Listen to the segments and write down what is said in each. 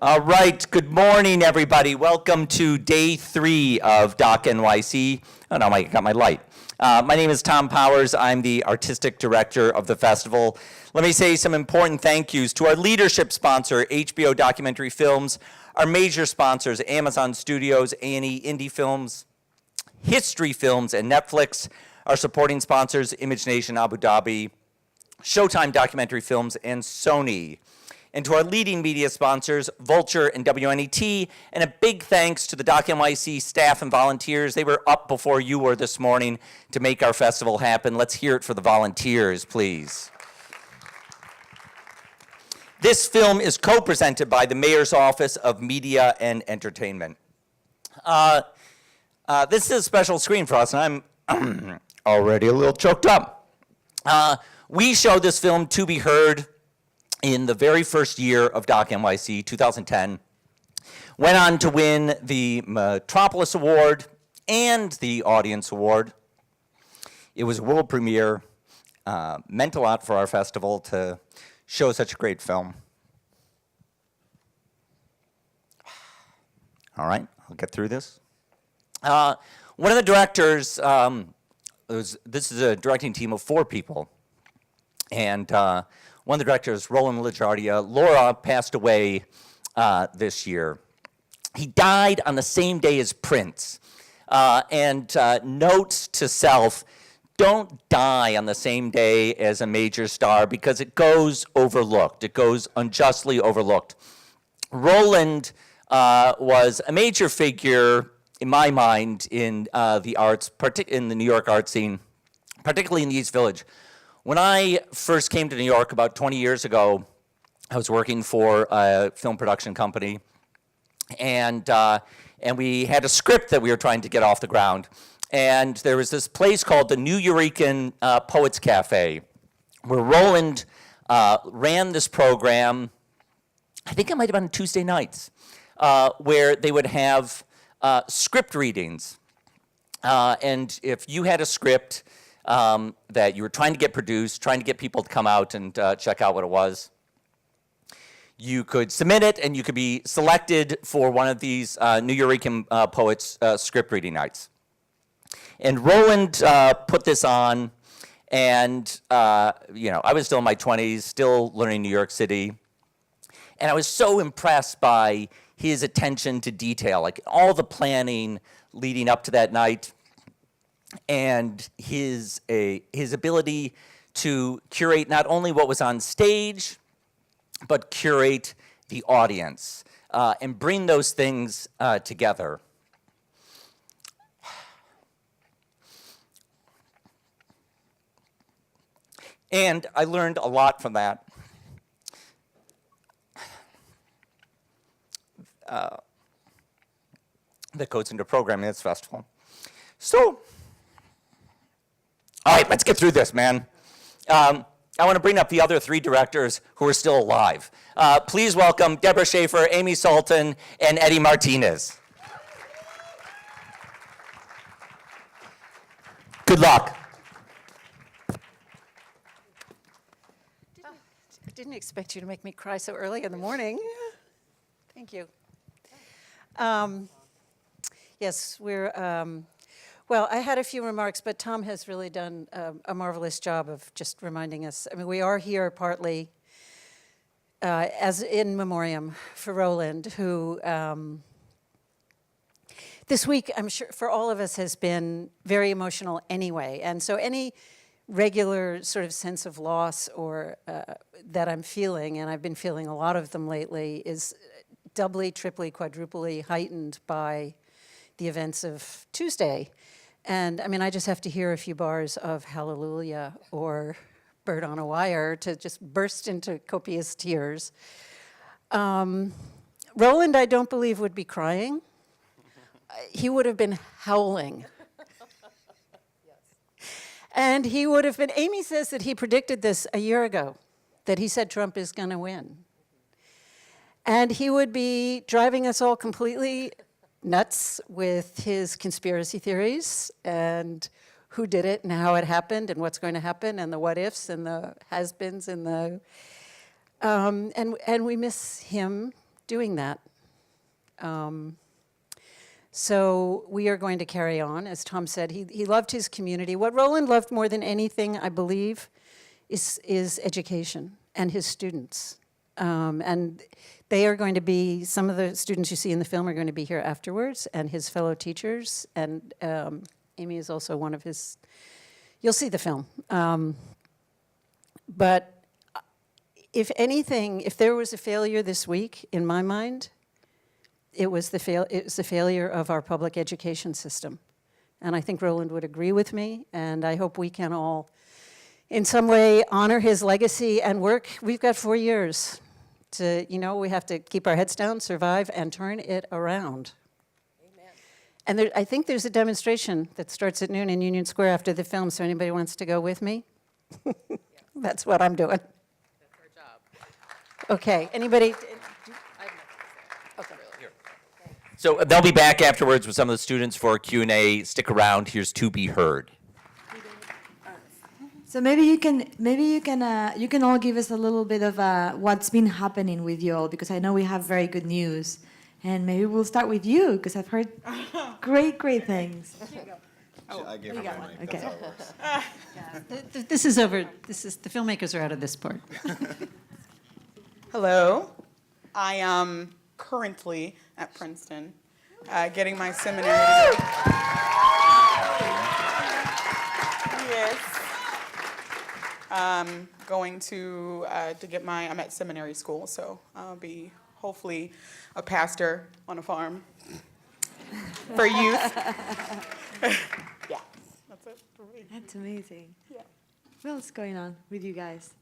All right, good morning, everybody. Welcome to day 3 of DOC NYC. Oh no, I got my light. My name is Tom Powers. I'm the artistic director of the festival. Let me say some important thank yous to our leadership sponsor, HBO Documentary Films, our major sponsors, Amazon Studios, A&E Indie Films, History Films, and Netflix, our supporting sponsors, Image Nation Abu Dhabi, Showtime Documentary Films, and Sony. And to our leading media sponsors, Vulture and WNET, and a big thanks to the DOC NYC staff and volunteers. They were up before you were this morning to make our festival happen. Let's hear it for the volunteers, please. This film is co-presented by the Mayor's Office of Media and Entertainment. This is a special screen for us, and I'm already a little choked up. We showed this film, To Be Heard, in the very first year of DOC NYC, 2010, went on to win the Metropolis Award and the Audience Award. It was a world premiere, meant a lot for our festival to show such a great film. All right, I'll get through this. One of the directors, this is a directing team of 4 people, and one of the directors, Roland LaGuardia, Laura passed away this year. He died on the same day as Prince. Note to self, don't die on the same day as a major star because it goes overlooked. It goes unjustly overlooked. Roland was a major figure, in my mind, in the arts, in the New York art scene, particularly in the East Village. When I first came to New York about 20 years ago, I was working for a film production company, and we had a script that we were trying to get off the ground. And there was this place called the New Eurekan Poets Cafe, where Roland ran this program. I think it might have been Tuesday nights, where they would have script readings. And if you had a script that you were trying to get produced, trying to get people to come out and check out what it was, you could submit it and you could be selected for one of these New Eurekan Poets script reading nights. And Roland put this on, and I was still in my 20s, still learning New York City, and I was so impressed by his attention to detail, like all the planning leading up to that night, and his ability to curate not only what was on stage, but curate the audience and bring those things together. And I learned a lot from that. That goes into programming this festival. So, all right, let's get through this, man. I want to bring up the other 3 directors who are still alive. Please welcome Deborah Schaefer, Amy Salton, and Eddie Martinez. Good luck. I didn't expect you to make me cry so early in the morning. Thank you. Yes, well, I had a few remarks, but Tom has really done a marvelous job of just reminding us. I mean, we are here partly as in memoriam for Roland, who this week, I'm sure, for all of us has been very emotional anyway. And so any regular sort of sense of loss or that I'm feeling, and I've been feeling a lot of them lately, is doubly, triply, quadruply heightened by the events of Tuesday. And I mean, I just have to hear a few bars of Hallelujah or Bird on a Wire to just burst into copious tears. Roland, I don't believe, would be crying. He would have been howling. And he would have been, Amy says that he predicted this a year ago, that he said Trump is going to win. And he would be driving us all completely nuts with his conspiracy theories and who did it and how it happened and what's going to happen and the what ifs and the has-beens and the and we miss him doing that. So we are going to carry on. As Tom said, he loved his community. What Roland loved more than anything, I believe, is education and his students. And they are going to be, some of the students you see in the film are going to be here afterwards, and his fellow teachers. And Amy is also one of his, you'll see the film. But if anything, if there was a failure this week, in my mind, it was the failure of our public education system. And I think Roland would agree with me, and I hope we can all, in some way, honor his legacy and work. We've got 4 years to, we have to keep our heads down, survive, and turn it around. Amen. And I think there's a demonstration that starts at noon in Union Square after the film, so anybody wants to go with me? That's what I'm doing. That's our job. Okay, anybody? So they'll be back afterwards with some of the students for a Q&A. Stick around. Here's To Be Heard. So maybe you can all give us a little bit of what's been happening with you all, because I know we have very good news, and maybe we'll start with you because I've heard great things. I gave her my mic. Okay. That's how it works. This is over. The filmmakers are out of this part. Hello. I am currently at Princeton getting my seminary degree. Yes. Going to get I'm at seminary school, so I'll be hopefully a pastor on a farm for youth. Yeah, that's it for me. That's amazing. Yeah. What else is going on with you guys?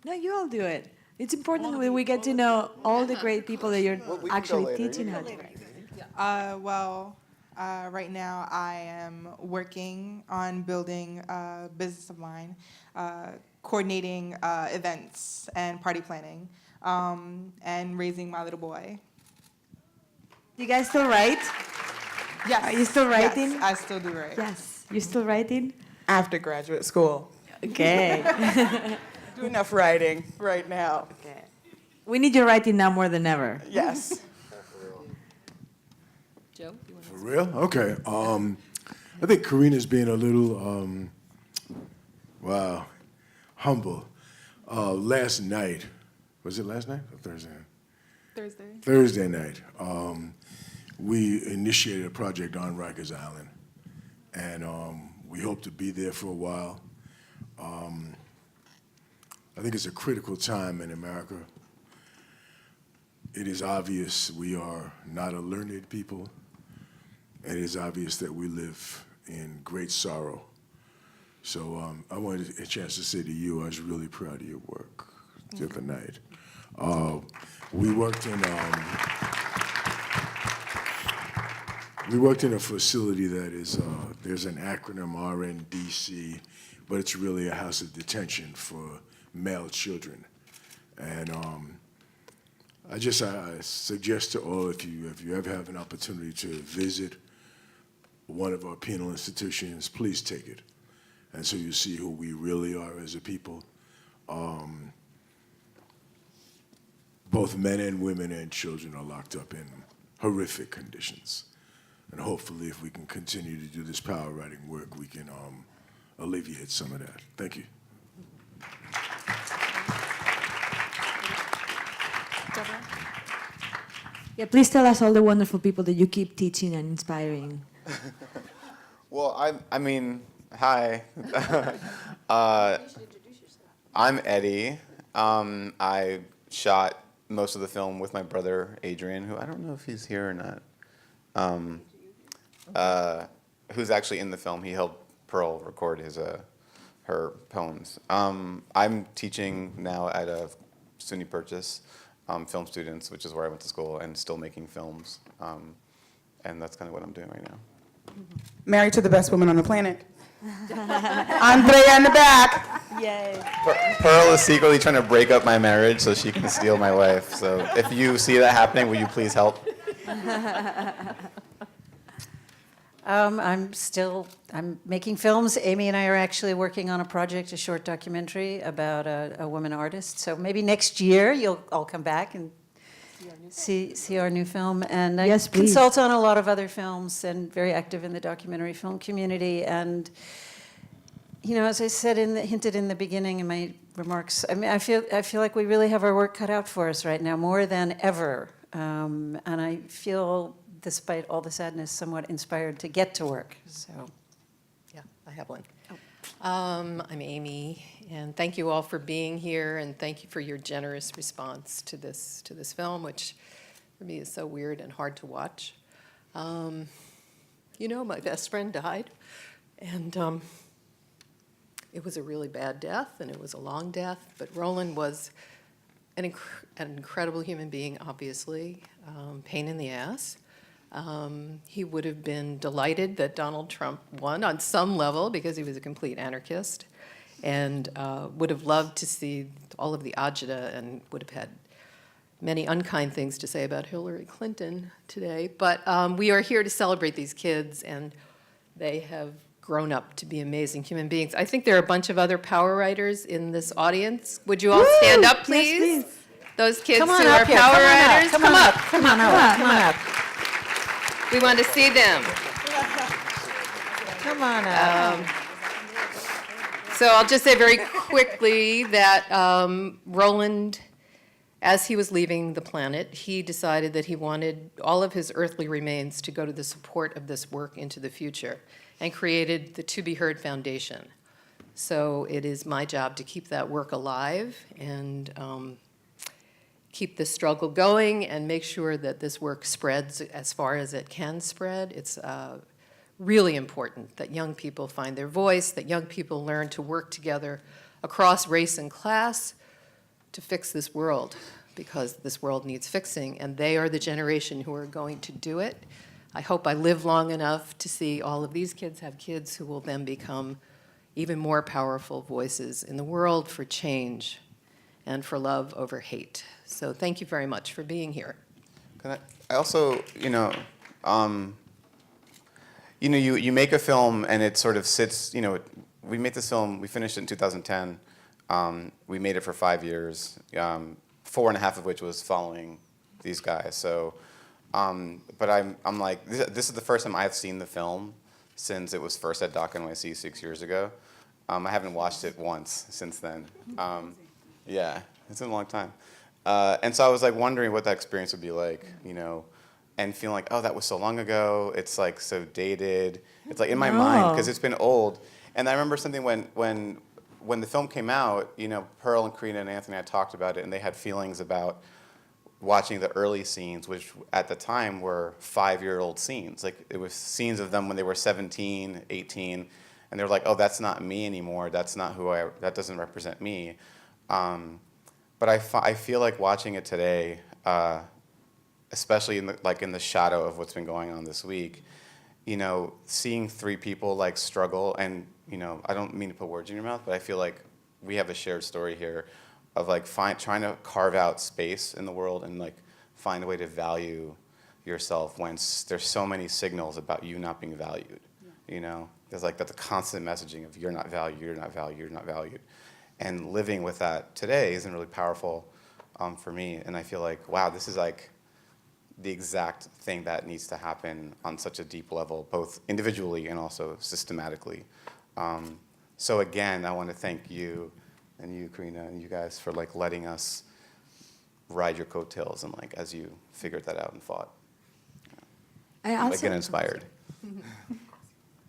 No, you all do it. It's important that we get to know all the great people that you're actually teaching how to. Right now I am working on building a business of mine, coordinating events and party planning, and raising my little boy. You guys still write? Yes. Are you still writing? Yes, I still do write. Yes. You still writing? After graduate school. Okay. Do enough writing right now. Okay. We need your writing now more than ever. Yes. Joe? For real? Okay. I think Karina's being a little, humble. Last night, was it last night or Thursday? Thursday. Thursday night, we initiated a project on Rikers Island, and we hope to be there for a while. I think it's a critical time in America. It is obvious we are not a learned people. It is obvious that we live in great sorrow. So I wanted a chance to say to you, I was really proud of your work the other night. We worked in a facility that is, there's an acronym, RNDC, but it's really a house of detention for male children. And I suggest to all, if you ever have an opportunity to visit one of our penal institutions, please take it. And so you see who we really are as a people. Both men and women and children are locked up in horrific conditions. And hopefully, if we can continue to do this power writing work, we can alleviate some of that. Thank you. Yeah, please tell us all the wonderful people that you keep teaching and inspiring. Well, I mean, hi. I'm Eddie. I shot most of the film with my brother, Adrian, who I don't know if he's here or not, who's actually in the film. He helped Pearl record her poems. I'm teaching now at a SUNY Purchase, film students, which is where I went to school, and still making films. And that's kind of what I'm doing right now. Married to the best woman on the planet. Andrea in the back. Yay. Pearl is secretly trying to break up my marriage so she can steal my wife. So if you see that happening, will you please help? I'm making films. Amy and I are actually working on a project, a short documentary about a woman artist. So maybe next year you'll all come back and see our new film. And I Yes, please. consult on a lot of other films and very active in the documentary film community. And, you know, as I said, hinted in the beginning in my remarks, I mean, I feel like we really have our work cut out for us right now, more than ever. And I feel, despite all the sadness, somewhat inspired to get to work. So, Yeah, I have one. I'm Amy, and thank you all for being here, and thank you for your generous response to this film, which for me is so weird and hard to watch. You know, my best friend died, and it was a really bad death, and it was a long death, but Roland was an incredible human being, obviously, pain in the ass. He would have been delighted that Donald Trump won on some level because he was a complete anarchist, and would have loved to see all of the agita and would have had many unkind things to say about Hillary Clinton today. But we are here to celebrate these kids, and they have grown up to be amazing human beings. I think there are a bunch of other power writers in this audience. Would you all stand up, please? please. Those kids come on who up are here. power Come on up. writers, Come on up. Come on up. Come on up. We want to see them. Come on up. So I'll just say very quickly that Roland, as he was leaving the planet, he decided that he wanted all of his earthly remains to go to the support of this work into the future, and created the To Be Heard Foundation. So it is my job to keep that work alive and keep the struggle going and make sure that this work spreads as far as it can spread. It's really important that young people find their voice, that young people learn to work together across race and class to fix this world, because this world needs fixing, and they are the generation who are going to do it. I hope I live long enough to see all of these kids have kids who will then become even more powerful voices in the world for change and for love over hate. So thank you very much for being here. I also, you make a film and it sort of sits, we made this film, we finished it in 2010. We made it for 5 years, 4.5 of which was following these guys. So, but I'm like, this is the first time I've seen the film since it was first at DOC NYC 6 years ago. I haven't watched it once since then. Yeah, it's been a long time. And so I was like wondering what that experience would be like, and feeling like, oh, that was so long ago. It's like so dated. It's like in my mind, because it's been old. And I remember something when the film came out, Pearl and Karina and Anthony had talked about it, and they had feelings about watching the early scenes, which at the time were 5-year-old scenes. Like it was scenes of them when they were 17, 18, and they were like, oh, that's not me anymore. That's not that doesn't represent me. But I feel like watching it today, especially in the shadow of what's been going on this week, seeing 3 people like struggle, and I don't mean to put words in your mouth, but I feel like we have a shared story here of like trying to carve out space in the world and like find a way to value yourself when there's so many signals about you not being valued. There's like that's a constant messaging of you're not valued, you're not valued, you're not valued. And living with that today isn't really powerful for me. And I feel like, wow, this is like the exact thing that needs to happen on such a deep level, both individually and also systematically. So again, I want to thank you and you, Karina, and you guys for like letting us ride your coattails and like as you figured that out and fought. I get inspired.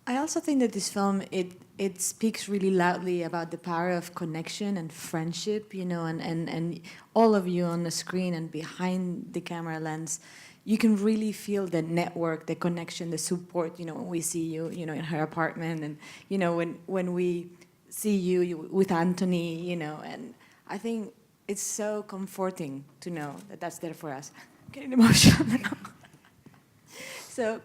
I also think that this film, it speaks really loudly about the power of connection and friendship, and all of you on the screen and behind the camera lens, you can really feel the network, the connection, the support, when we see you, in her apartment, and, when we see you with Anthony, and I think it's so comforting to know that that's there for us. I'm getting emotional now. So,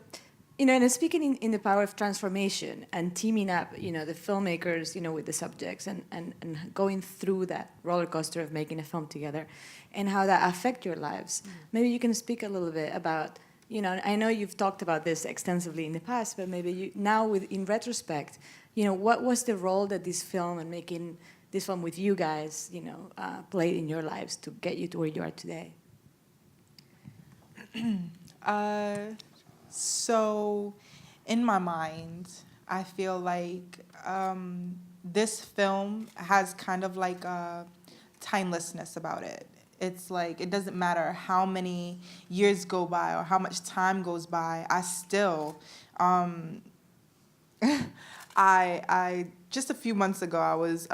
and speaking in the power of transformation and teaming up, the filmmakers, with the subjects and going through that roller coaster of making a film together and how that affect your lives. Maybe you can speak a little bit about, I know you've talked about this extensively in the past, but maybe now in retrospect, what was the role that this film and making this film with you guys, played in your lives to get you to where you are today? So, in my mind, I feel like this film has kind of like a timelessness about it. It's like it doesn't matter how many years go by or how much time goes by. I still, I just a few months ago, I was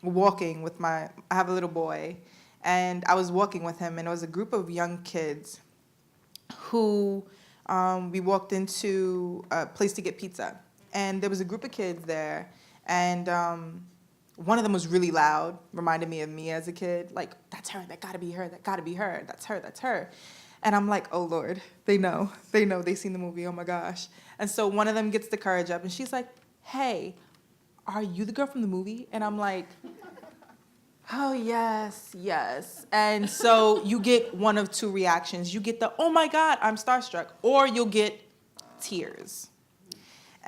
walking with I have a little boy, and I was walking with him, and it was a group of young kids who we walked into a place to get pizza. And there was a group of kids there, and one of them was really loud, reminded me of me as a kid. Like, that's her, that gotta be her, that gotta be her, that's her, that's her. And I'm like, oh Lord, they know, they've seen the movie, oh my gosh. And so one of them gets the courage up, and she's like, hey, are you the girl from the movie? And I'm like, oh, yes, yes. And so you get one of two reactions. You get the, oh my God, I'm starstruck, or you'll get tears.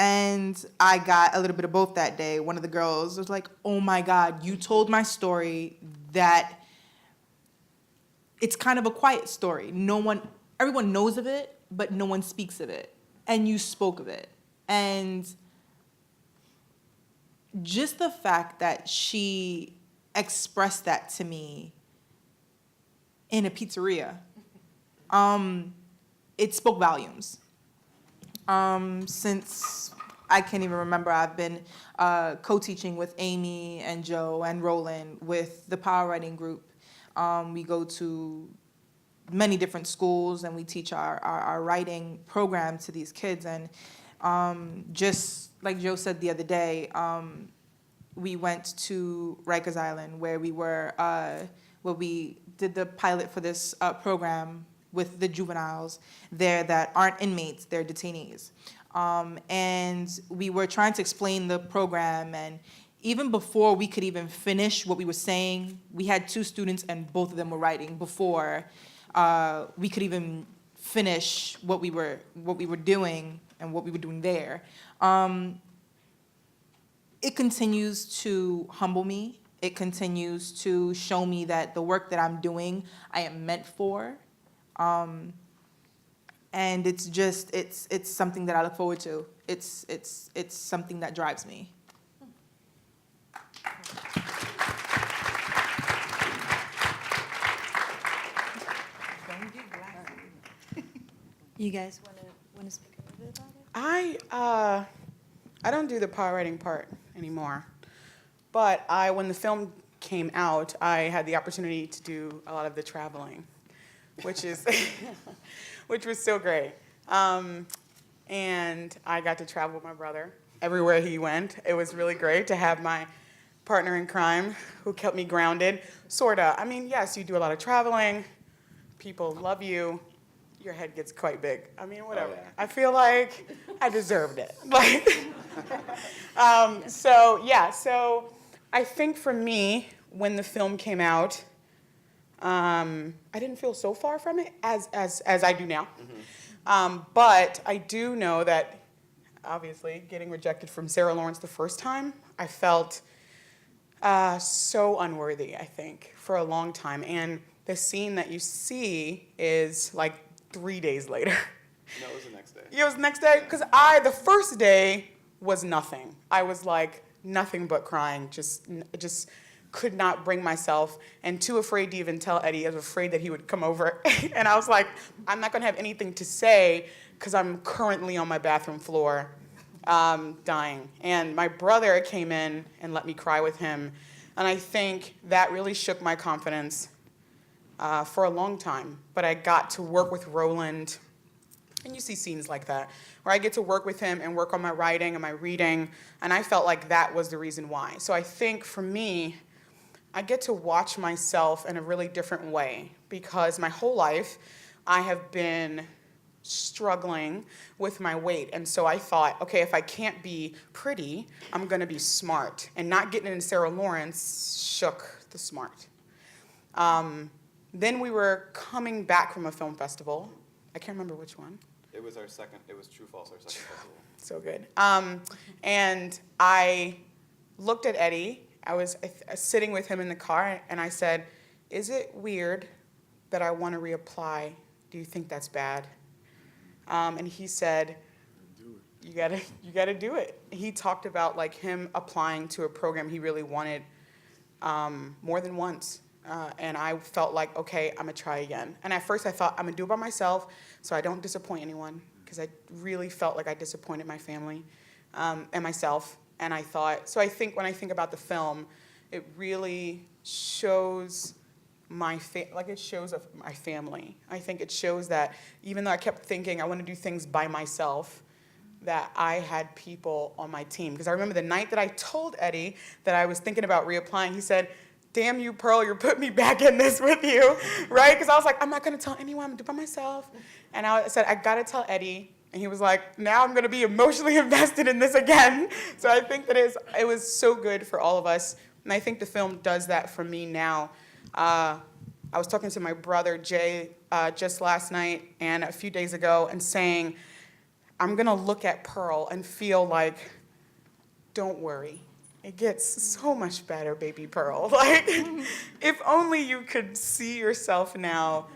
And I got a little bit of both that day. One of the girls was like, oh my God, you told my story that it's kind of a quiet story. Everyone knows of it, but no one speaks of it. And you spoke of it. And just the fact that she expressed that to me in a pizzeria, it spoke volumes. Since I can't even remember, I've been co-teaching with Amy and Joe and Roland with the Power Writing Group. We go to many different schools and we teach our writing program to these kids. And just like Joe said the other day, we went to Rikers Island where we did the pilot for this program with the juveniles there that aren't inmates, they're detainees. And we were trying to explain the program, and even before we could even finish what we were saying, we had 2 students and both of them were writing before we could even finish what we were doing and what we were doing there. It continues to humble me. It continues to show me that the work that I'm doing, I am meant for. And it's something that I look forward to. It's something that drives me. You guys want to speak a little bit about it? I don't do the power writing part anymore. But when the film came out, I had the opportunity to do a lot of the traveling, which was so great. And I got to travel with my brother everywhere he went. It was really great to have my partner in crime who kept me grounded, sorta. I mean, yes, you do a lot of traveling. People love you. Your head gets quite big. I mean, whatever. Oh, yeah. I feel like I deserved it. So I think for me, when the film came out, I didn't feel so far from it as I do now. Mm-hmm. But I do know that, obviously, getting rejected from Sarah Lawrence the first time, I felt so unworthy, I think, for a long time. And the scene that you see is like 3 days later. No, it was the next day. Yeah, it was the next day? Because the first day was nothing. I was like nothing but crying, just could not bring myself, and too afraid to even tell Eddie. I was afraid that he would come over. And I was like, I'm not going to have anything to say because I'm currently on my bathroom floor dying. And my brother came in and let me cry with him. And I think that really shook my confidence for a long time. But I got to work with Roland, and you see scenes like that, where I get to work with him and work on my writing and my reading, and I felt like that was the reason why. So I think for me, I get to watch myself in a really different way, because my whole life I have been struggling with my weight. And so I thought, okay, if I can't be pretty, I'm going to be smart. And not getting into Sarah Lawrence shook the smart. Then we were coming back from a film festival. I can't remember which one. It was True False, our second festival. So good. And I looked at Eddie. I was sitting with him in the car, and I said, is it weird that I want to reapply do you think that's bad? And he said, you gotta do it. He talked about like him applying to a program he really wanted more than once. And I felt like, okay, I'm gonna try again. And at first I thought, I'm gonna do it by myself so I don't disappoint anyone, because I really felt like I disappointed my family and myself. And I thought, so I think when I think about the film, it really shows my family. I think it shows that even though I kept thinking I want to do things by myself, that I had people on my team. Because I remember the night that I told Eddie that I was thinking about reapplying, he said, damn you, Pearl, you're putting me back in this with you, right? Because I was like, I'm not going to tell anyone, I'm going to do it by myself. And I said, I got to tell Eddie. And he was like, now I'm going to be emotionally invested in this again. So I think that it was so good for all of us. And I think the film does that for me now. I was talking to my brother, Jay, just last night and a few days ago and saying, I'm going to look at Pearl and feel like, don't worry. It gets so much better, baby Pearl. Like, if only you could see yourself now.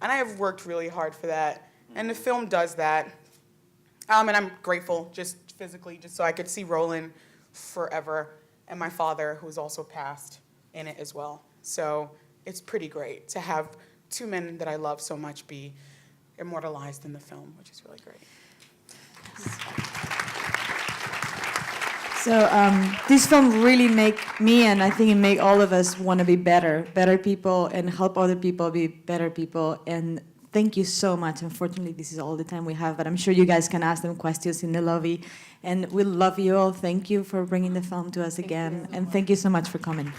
And I have worked really hard for that. And the film does that. And I'm grateful, just physically, just so I could see Roland forever. And my father, who's also passed, in it as well. So it's pretty great to have two men that I love so much be immortalized in the film, which is really great. So this film really make me, and I think it make all of us want to be better people, and help other people be better people. And thank you so much. Unfortunately, this is all the time we have, but I'm sure you guys can ask them questions in the lobby. And we love you all. Thank you for bringing the film to us again, and thank you so much for coming.